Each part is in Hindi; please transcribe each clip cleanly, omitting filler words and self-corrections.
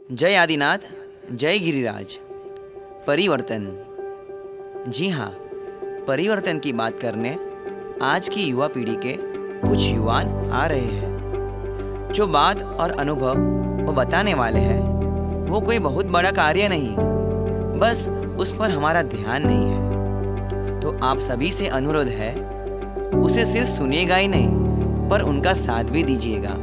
जय आदिनाथ, जय गिरिराज। परिवर्तन। जी हाँ, परिवर्तन की बात करने आज की युवा पीढ़ी के कुछ युवान आ रहे हैं। जो बात और अनुभव वो बताने वाले हैं वो कोई बहुत बड़ा कार्य नहीं, बस उस पर हमारा ध्यान नहीं है। तो आप सभी से अनुरोध है, उसे सिर्फ सुनिएगा ही नहीं पर उनका साथ भी दीजिएगा।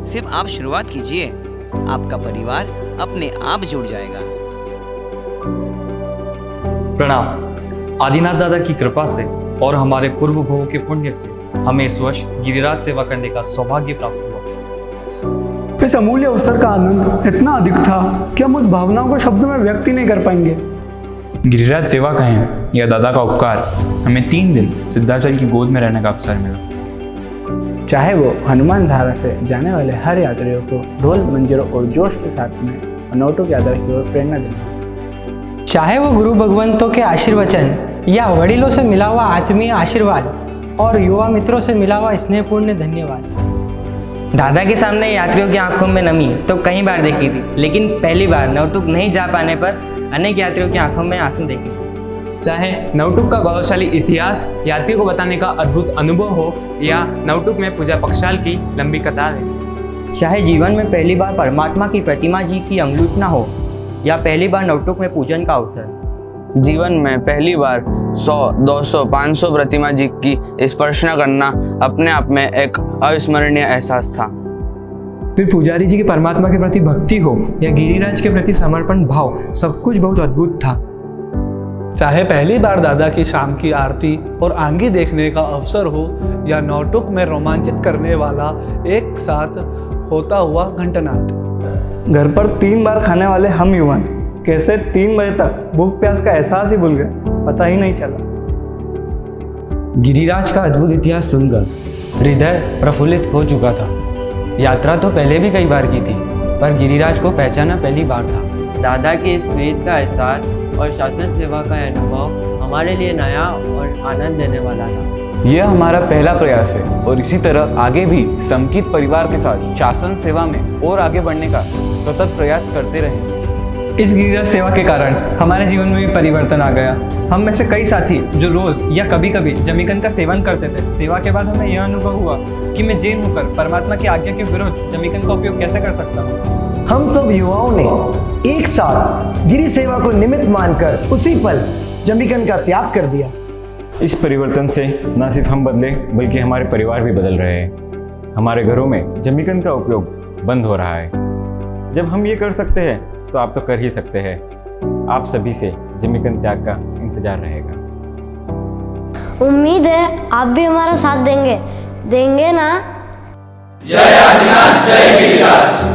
सिर्फ आप शुरुआत कीजिए, आपका परिवार अपने आप जुड़ जाएगा। प्रणाम। आदिनाथ दादा की कृपा से और हमारे पूर्व भवों के पुण्य से हमें इस वर्ष गिरिराज सेवा करने का सौभाग्य प्राप्त हुआ। इस अमूल्य अवसर का आनंद इतना अधिक था कि हम उस भावनाओं को शब्दों में व्यक्त ही नहीं कर पाएंगे। गिरिराज सेवा कहें या दादा का उपकार, हमें 3 दिन सिद्धाचल की गोद में रहने का अवसर मिला। चाहे वो हनुमान धारा से जाने वाले हर यात्रियों को ढोल मंजीरों और जोश के साथ में अनौठों यात्रा की ओर प्रेरणा देना, चाहे वो गुरु भगवंतों के आशीर्वचन या वडीलों से मिला हुआ आत्मीय आशीर्वाद और युवा मित्रों से मिला हुआ स्नेहपूर्ण धन्यवाद। दादा के सामने यात्रियों की आंखों में नमी तो कई बार देखी थी, लेकिन पहली बार नवटुक नहीं जा पाने पर अनेक यात्रियों की आंखों में आंसू देखे। चाहे नवटुक का गौरवशाली इतिहास यात्रियों को बताने का अद्भुत अनुभव हो या नवटुक में पूजा पक्षाल की लंबी कतार है, चाहे जीवन में पहली बार परमात्मा की प्रतिमा जी की अंगलूचना हो या पहली बार नवटुक में पूजन का अवसर। जीवन में पहली बार 100, 200, 500 प्रतिमा जी की स्पर्शना करना अपने आप में एक अविस्मरणीय एहसास था। फिर पुजारी जी की परमात्मा के प्रति भक्ति हो या गिरिराज के प्रति समर्पण भाव, सब कुछ बहुत अद्भुत था। चाहे पहली बार दादा की शाम की आरती और आंगी देखने का अवसर हो या नवटुक में रोमांचित करने वाला एक साथ होता हुआ घंटनाद। घर पर 3 बार खाने वाले हम युवान कैसे 3 बजे तक भूख प्यास का एहसास ही भूल गए, पता ही नहीं चला। गिरिराज का अद्भुत इतिहास सुनकर हृदय प्रफुल्लित हो चुका था। यात्रा तो पहले भी कई बार की थी, पर गिरिराज को पहचाना पहली बार था। दादा के इस प्रेत का एहसास और शासन सेवा का अनुभव हमारे लिए नया और आनंद देने वाला था। यह हमारा पहला प्रयास है और इसी तरह आगे भी समकित परिवार के साथ शासन सेवा में और आगे बढ़ने का सतत प्रयास करते रहेंगे। इस गिरिराज सेवा के कारण हमारे जीवन में भी परिवर्तन आ गया। हम में से कई साथी जो रोज या कभी कभी जमीकंद का सेवन करते थे, सेवा के बाद हमें यह अनुभव हुआ कि मैं जैन होकर परमात्मा की आज्ञा के विरुद्ध जमीकंद का उपयोग कैसे कर सकता हूँ। हम सब युवाओं ने एक साथ गिरि सेवा को निमित्त मानकर उसी पल जमीकंद का त्याग कर दिया। इस परिवर्तन से न सिर्फ हम बदले बल्कि हमारे परिवार भी बदल रहे हैं। हमारे घरों में जमीकंद का उपयोग बंद हो रहा है। जब हम ये कर सकते हैं तो आप तो कर ही सकते हैं। आप सभी से जमीकंद त्याग का इंतजार रहेगा। उम्मीद है आप भी हमारा साथ देंगे ना? जय आदिनाथ, जय गिरिराज।